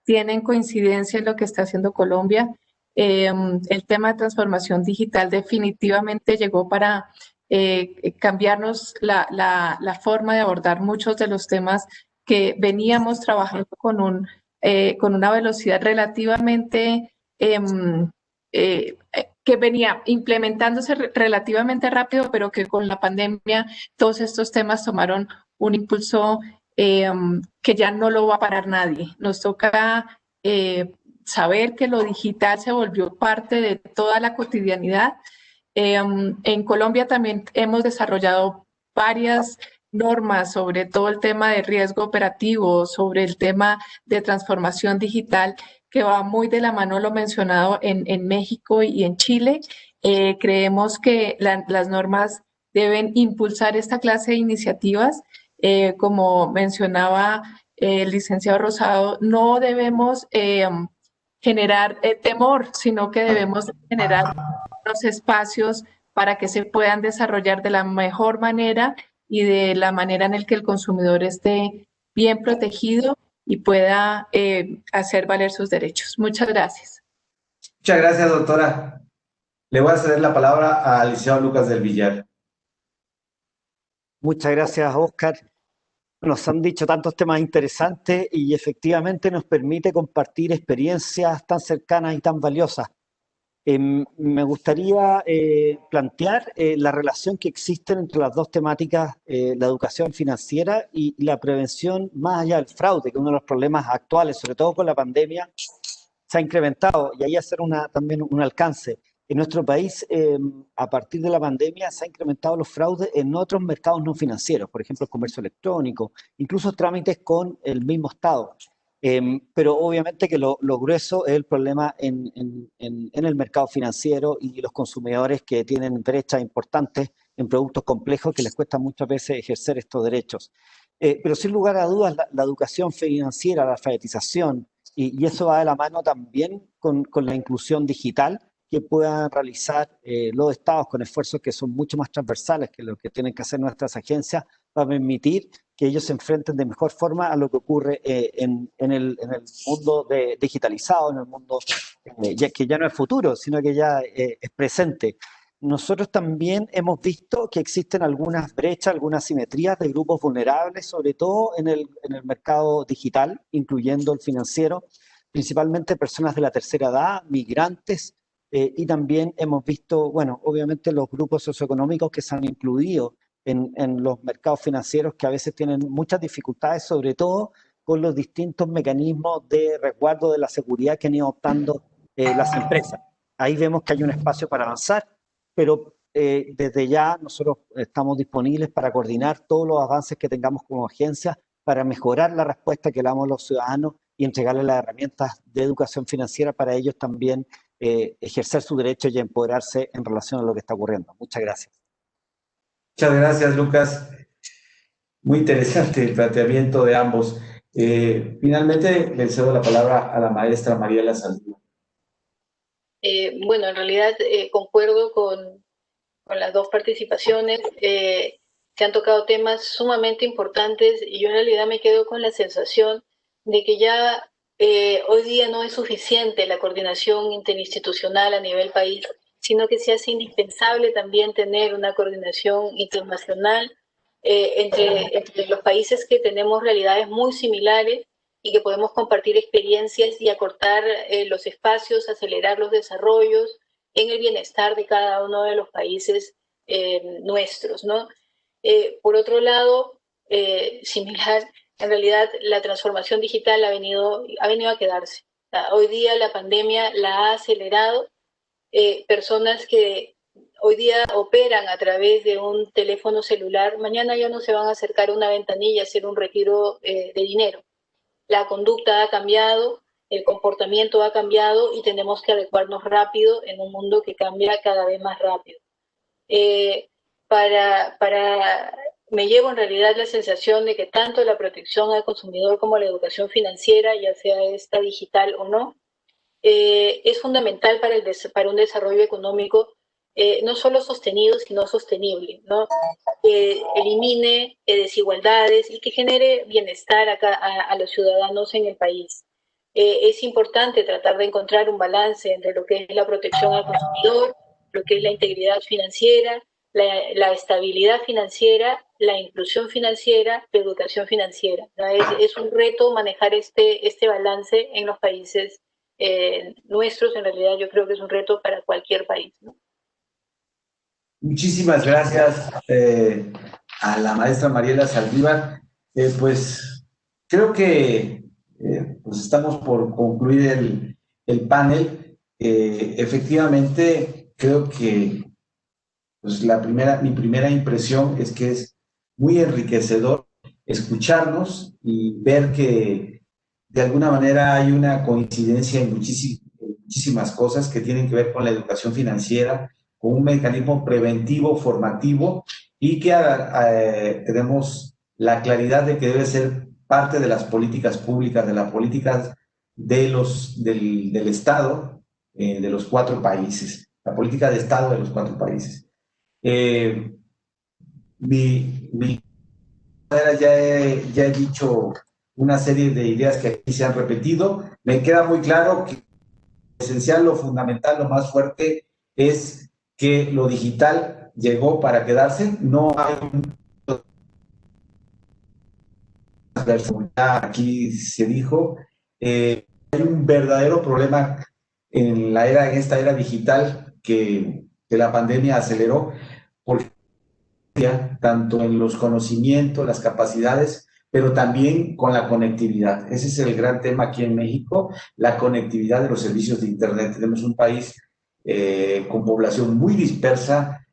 tienen coincidencia en lo que está haciendo Colombia. El tema de transformación digital definitivamente llegó para cambiarnos la forma de abordar muchos de los temas que veníamos trabajando con una velocidad relativamente que venía implementándose relativamente rápido, pero que con la pandemia todos estos temas tomaron un impulso que ya no lo va a parar nadie. Nos toca saber que lo digital se volvió parte de toda la cotidianidad. En Colombia también hemos desarrollado varias normas sobre todo el tema de riesgo operativo, sobre el tema de transformación digital, que va muy de la mano lo mencionado en México y en Chile. Creemos que las normas deben impulsar esta clase de iniciativas. Como mencionaba el licenciado Rosado, no debemos generar temor, sino que debemos generar los espacios para que se puedan desarrollar de la mejor manera y de la manera en la que el consumidor esté bien protegido y pueda hacer valer sus derechos. Muchas gracias. Muchas gracias, doctora. Le voy a ceder la palabra al licenciado Lucas del Villar. Muchas gracias, Oscar. Nos han dicho tantos temas interesantes y efectivamente nos permite compartir experiencias tan cercanas y tan valiosas. Me gustaría plantear la relación que existe entre las dos temáticas, la educación financiera y la prevención más allá del fraude, que es uno de los problemas actuales, sobre todo con la pandemia, se ha incrementado, y ahí hacer también un alcance. En nuestro país, a partir de la pandemia, se han incrementado los fraudes en otros mercados no financieros, por ejemplo, el comercio electrónico, incluso trámites con el mismo Estado. Pero obviamente que lo grueso es el problema en el mercado financiero y los consumidores que tienen brechas importantes en productos complejos que les cuesta muchas veces ejercer estos derechos. Pero sin lugar a dudas, la educación financiera, la alfabetización, y eso va de la mano también con la inclusión digital que puedan realizar los estados con esfuerzos que son mucho más transversales que lo que tienen que hacer nuestras agencias para permitir que ellos se enfrenten de mejor forma a lo que ocurre en el mundo digitalizado, en el mundo que ya no es futuro, sino que ya es presente. Nosotros también hemos visto que existen algunas brechas, algunas simetrías de grupos vulnerables, sobre todo en el mercado digital, incluyendo el financiero, principalmente personas de la tercera edad, migrantes, y también hemos visto, bueno, obviamente los grupos socioeconómicos que se han incluido en los mercados financieros que a veces tienen muchas dificultades, sobre todo con los distintos mecanismos de resguardo de la seguridad que han ido optando las empresas. Ahí vemos que hay un espacio para avanzar, pero desde ya nosotros estamos disponibles para coordinar todos los avances que tengamos como agencia para mejorar la respuesta que le damos a los ciudadanos y entregarles las herramientas de educación financiera para ellos también ejercer su derecho y empoderarse en relación a lo que está ocurriendo. Muchas gracias. Muchas gracias, Lucas. Muy interesante el planteamiento de ambos. Finalmente, le cedo la palabra a la maestra Mariela Saldívar. Bueno, en realidad concuerdo con las dos participaciones. Se han tocado temas sumamente importantes y yo en realidad me quedo con la sensación de que ya hoy día no es suficiente la coordinación interinstitucional a nivel país, sino que se hace indispensable también tener una coordinación internacional entre los países que tenemos realidades muy similares y que podemos compartir experiencias y acortar los espacios, acelerar los desarrollos en el bienestar de cada uno de los países nuestros, ¿no? Por otro lado, similar, en realidad la transformación digital ha venido a quedarse. Hoy día la pandemia la ha acelerado. Personas que hoy día operan a través de un teléfono celular, mañana ya no se van a acercar a una ventanilla a hacer un retiro de dinero. La conducta ha cambiado, el comportamiento ha cambiado y tenemos que adecuarnos rápido en un mundo que cambia cada vez más rápido. Me llevo en realidad la sensación de que tanto la protección al consumidor como la educación financiera, ya sea esta digital o no, es fundamental para un desarrollo económico no solo sostenido, sino sostenible, ¿no? Que elimine desigualdades y que genere bienestar a los ciudadanos en el país. Es importante tratar de encontrar un balance entre lo que es la protección al consumidor, lo que es la integridad financiera, la estabilidad financiera, la inclusión financiera, la educación financiera, ¿no? Es un reto manejar este balance en los países nuestros, en realidad yo creo que es un reto para cualquier país, ¿no? Muchísimas gracias a la maestra Mariela Saldívar. Pues creo que pues estamos por concluir el panel. Efectivamente, creo que pues mi primera impresión es que es muy enriquecedor escucharnos y ver que de alguna manera hay una coincidencia en muchísimas cosas que tienen que ver con la educación financiera, con un mecanismo preventivo, formativo, y que tenemos la claridad de que debe ser parte de las políticas públicas, de las políticas del Estado, de los 4 países, la política de Estado de los 4 países. Ya he dicho una serie de ideas que aquí se han repetido. Me queda muy claro que lo esencial, lo fundamental, lo más fuerte es que lo digital llegó para quedarse. No hay aquí se dijo, hay un verdadero problema en esta era digital que la pandemia aceleró, porque tanto en los conocimientos, las capacidades, pero también con la conectividad. Ese es el gran tema aquí en México, la conectividad de los servicios de Internet. Tenemos un país con población muy dispersa,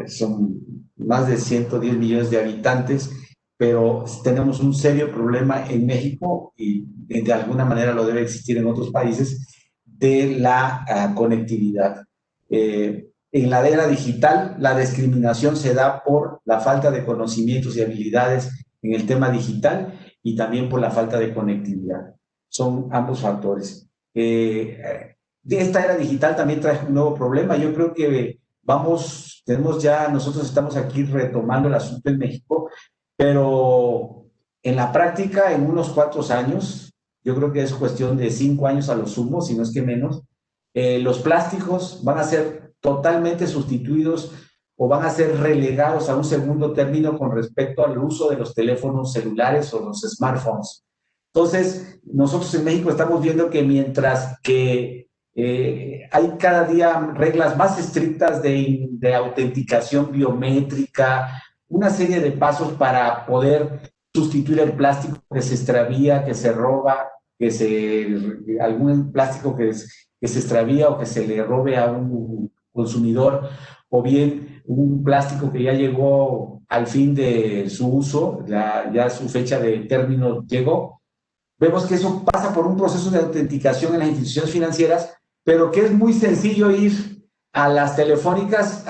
son más de 110 millones de habitantes, pero tenemos un serio problema en México y de alguna manera lo debe existir en otros países, de la conectividad. En la era digital, la discriminación se da por la falta de conocimientos y habilidades en el tema digital y también por la falta de conectividad. Son ambos factores. Esta era digital también trae un nuevo problema. Yo creo que nosotros estamos aquí retomando el asunto en México, pero en la práctica, en unos 4 años, yo creo que es cuestión de 5 años a lo sumo, si no es que menos, los plásticos van a ser totalmente sustituidos o van a ser relegados a un segundo término con respecto al uso de los teléfonos celulares o los smartphones. Entonces, nosotros en México estamos viendo que mientras que hay cada día reglas más estrictas de autenticación biométrica, una serie de pasos para poder sustituir el plástico que se extravía, que se roba, algún plástico que se extravía o que se le robe a un consumidor, o bien un plástico que ya llegó al fin de su uso, ya su fecha de término llegó. Vemos que eso pasa por un proceso de autenticación en las instituciones financieras, pero que es muy sencillo ir a las telefónicas,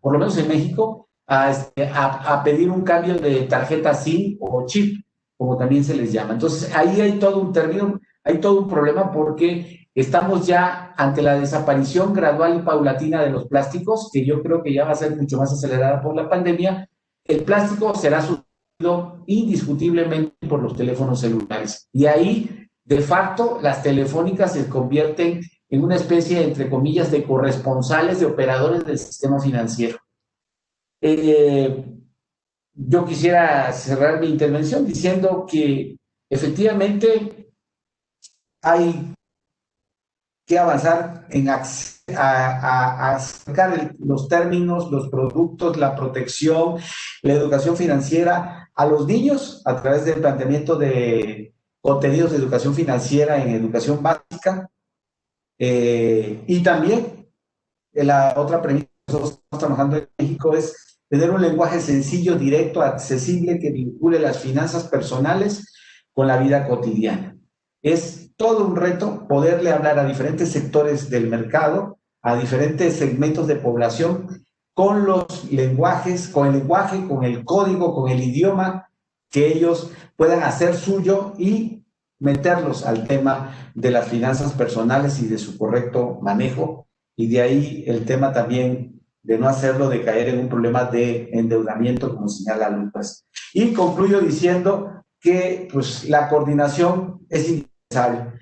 por lo menos en México, a pedir un cambio de tarjeta SIM o chip, como también se les llama. Entonces, ahí hay todo un término, hay todo un problema, porque estamos ya ante la desaparición gradual y paulatina de los plásticos, que yo creo que ya va a ser mucho más acelerada por la pandemia. El plástico será sustituido indiscutiblemente por los teléfonos celulares. Y ahí, de facto, las telefónicas se convierten en una especie, entre comillas, de corresponsales de operadores del sistema financiero. Yo quisiera cerrar mi intervención diciendo que efectivamente hay que avanzar en acercar los términos, los productos, la protección, la educación financiera a los niños a través del planteamiento de contenidos de educación financiera en educación básica. Y también la otra premisa que nosotros estamos trabajando en México es tener un lenguaje sencillo, directo, accesible, que vincule las finanzas personales con la vida cotidiana. Es todo un reto poderle hablar a diferentes sectores del mercado, a diferentes segmentos de población, con los lenguajes, con el lenguaje, con el código, con el idioma, que ellos puedan hacer suyo y meterlos al tema de las finanzas personales y de su correcto manejo. Y de ahí el tema también de no hacerlo, de caer en un problema de endeudamiento, como señala Lucas. Y concluyo diciendo que pues, la coordinación es indispensable.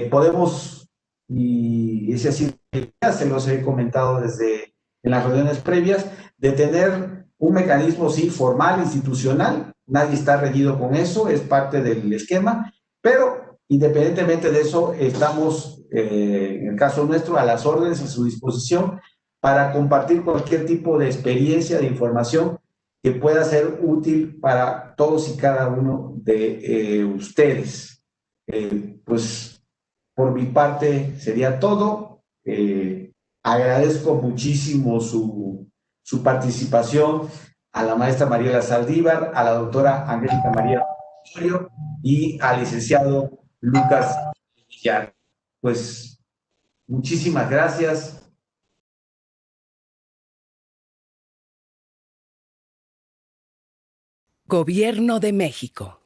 Podemos, y es así, ya se los he comentado desde en las reuniones previas, de tener un mecanismo, sí, formal, institucional. Nadie está reñido con eso, es parte del esquema, pero Independientemente de eso, estamos, en el caso nuestro, a las órdenes, a su disposición, para compartir cualquier tipo de experiencia, de información que pueda ser útil para todos y cada uno de ustedes. Pues por mi parte sería todo. Agradezco muchísimo su participación, a la maestra Mariela Saldívar, a la doctora Angélica María y al licenciado Lucas Villar. Pues muchísimas gracias. Gobierno de México.